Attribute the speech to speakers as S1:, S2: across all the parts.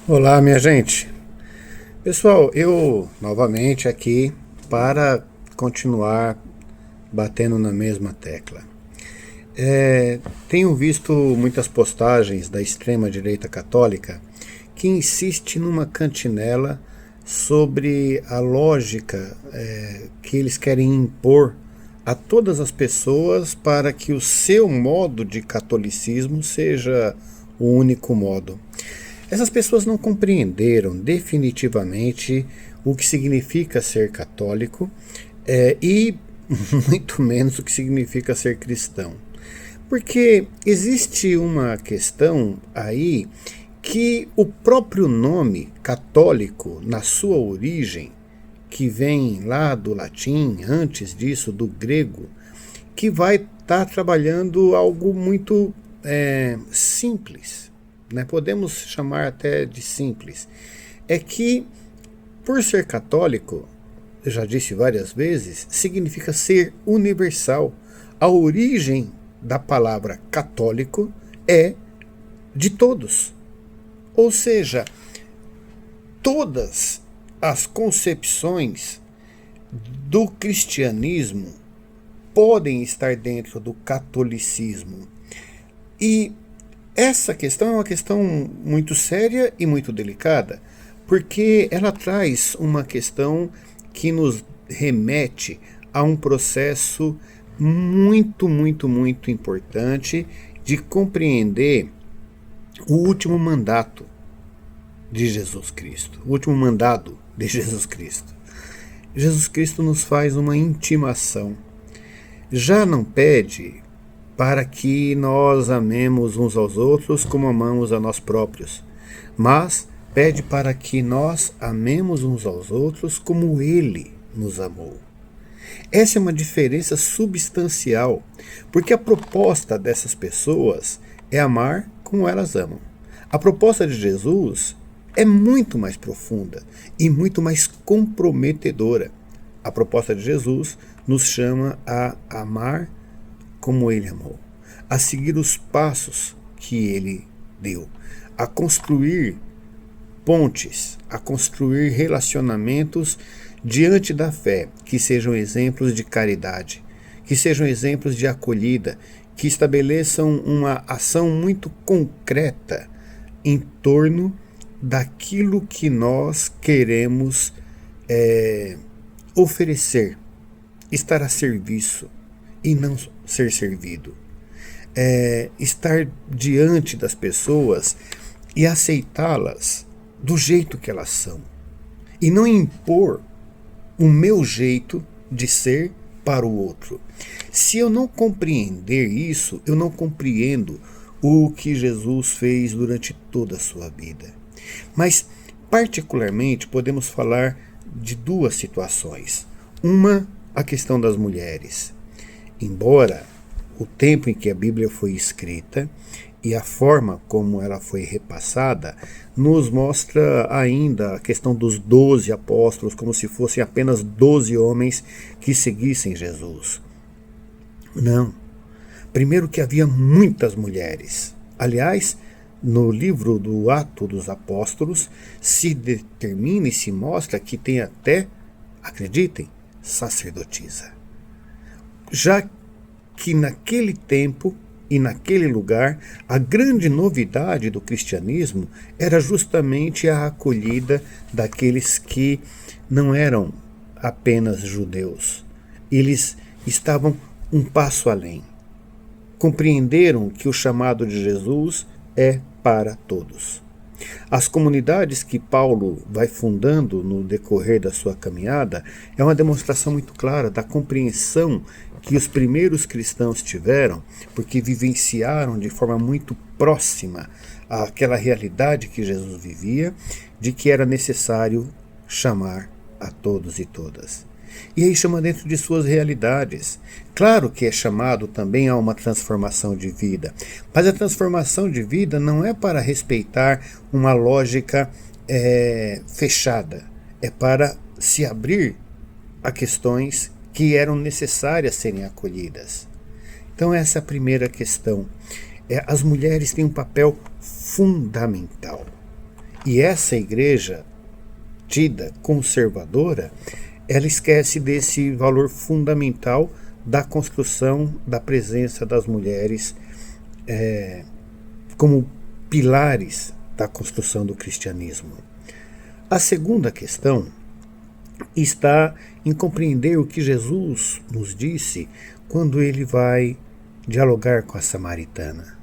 S1: Olá, minha gente. Pessoal, eu novamente aqui para continuar batendo na mesma tecla. Tenho visto muitas postagens da extrema-direita católica que insiste numa cantinela sobre a lógica que eles querem impor a todas as pessoas para que o seu modo de catolicismo seja o único modo. Essas pessoas não compreenderam definitivamente o que significa ser católico e muito menos o que significa ser cristão. Porque existe uma questão aí que o próprio nome católico, na sua origem, que vem lá do latim, antes disso do grego, que vai estar trabalhando algo muito simples, né? Podemos chamar até de simples. É que, por ser católico, eu já disse várias vezes, significa ser universal. A origem da palavra católico é de todos. Ou seja, todas as concepções do cristianismo podem estar dentro do catolicismo. E essa questão é uma questão muito séria e muito delicada, porque ela traz uma questão que nos remete a um processo muito importante de compreender o último mandato de Jesus Cristo, o último mandado de Jesus Cristo. Jesus Cristo nos faz uma intimação. Já não pede para que nós amemos uns aos outros como amamos a nós próprios, mas pede para que nós amemos uns aos outros como Ele nos amou. Essa é uma diferença substancial, porque a proposta dessas pessoas é amar como elas amam. A proposta de Jesus é muito mais profunda e muito mais comprometedora. A proposta de Jesus nos chama a amar como Ele amou, a seguir os passos que Ele deu, a construir pontes, a construir relacionamentos diante da fé, que sejam exemplos de caridade, que sejam exemplos de acolhida, que estabeleçam uma ação muito concreta em torno daquilo que nós queremos oferecer, estar a serviço e não ser servido. Estar diante das pessoas e aceitá-las do jeito que elas são. E não impor o meu jeito de ser para o outro. Se eu não compreender isso, eu não compreendo o que Jesus fez durante toda a sua vida. Mas, particularmente, podemos falar de duas situações. Uma, a questão das mulheres. Embora o tempo em que a Bíblia foi escrita e a forma como ela foi repassada nos mostra ainda a questão dos 12 apóstolos como se fossem apenas 12 homens que seguissem Jesus. Não. Primeiro que havia muitas mulheres. Aliás, no livro do Ato dos Apóstolos se determina e se mostra que tem até, acreditem, sacerdotisa. Já que naquele tempo e naquele lugar, a grande novidade do cristianismo era justamente a acolhida daqueles que não eram apenas judeus. Eles estavam um passo além. Compreenderam que o chamado de Jesus é para todos. As comunidades que Paulo vai fundando no decorrer da sua caminhada é uma demonstração muito clara da compreensão que os primeiros cristãos tiveram, porque vivenciaram de forma muito próxima aquela realidade que Jesus vivia, de que era necessário chamar a todos e todas. E aí chama dentro de suas realidades. Claro que é chamado também a uma transformação de vida, mas a transformação de vida não é para respeitar uma lógica fechada, é para se abrir a questões que eram necessárias serem acolhidas. Então essa é a primeira questão. As mulheres têm um papel fundamental. E essa igreja, tida conservadora, ela esquece desse valor fundamental da construção da presença das mulheres como pilares da construção do cristianismo. A segunda questão está em compreender o que Jesus nos disse quando ele vai dialogar com a samaritana,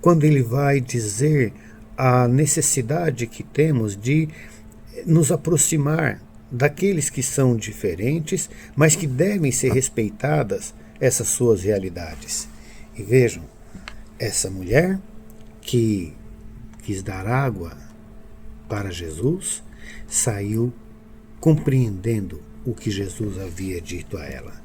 S1: quando ele vai dizer a necessidade que temos de nos aproximar daqueles que são diferentes, mas que devem ser respeitadas essas suas realidades. E vejam, essa mulher que quis dar água para Jesus saiu compreendendo o que Jesus havia dito a ela.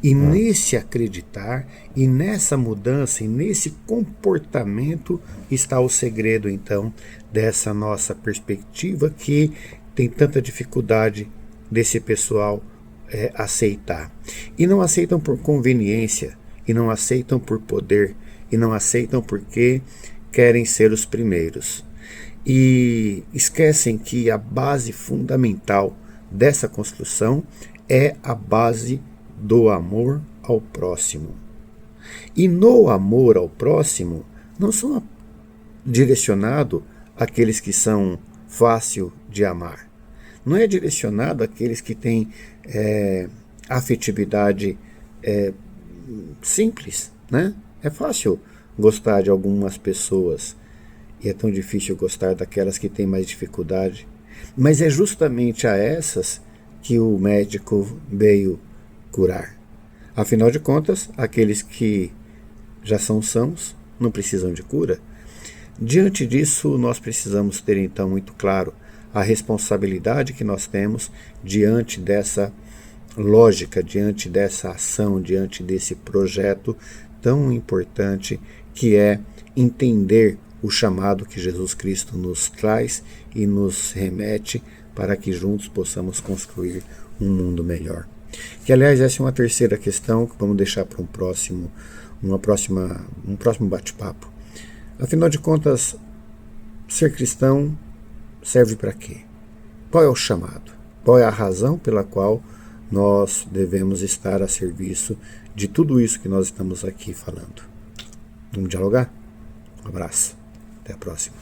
S1: E nesse acreditar, e nessa mudança, e nesse comportamento está o segredo, então, dessa nossa perspectiva que tem tanta dificuldade desse pessoal aceitar. E não aceitam por conveniência, e não aceitam por poder, e não aceitam porque querem ser os primeiros. E esquecem que a base fundamental dessa construção é a base do amor ao próximo. E no amor ao próximo, não são direcionado àqueles que são fácil de amar. Não é direcionado àqueles que têm afetividade simples, né? É fácil gostar de algumas pessoas e é tão difícil gostar daquelas que têm mais dificuldade. Mas é justamente a essas que o médico veio curar. Afinal de contas, aqueles que já são sãos não precisam de cura. Diante disso, nós precisamos ter então muito claro a responsabilidade que nós temos diante dessa lógica, diante dessa ação, diante desse projeto tão importante que é entender o chamado que Jesus Cristo nos traz e nos remete para que juntos possamos construir um mundo melhor. Que, aliás, essa é uma terceira questão que vamos deixar para um próximo bate-papo. Afinal de contas, ser cristão serve para quê? Qual é o chamado? Qual é a razão pela qual nós devemos estar a serviço de tudo isso que nós estamos aqui falando? Vamos dialogar? Um abraço. Até a próxima.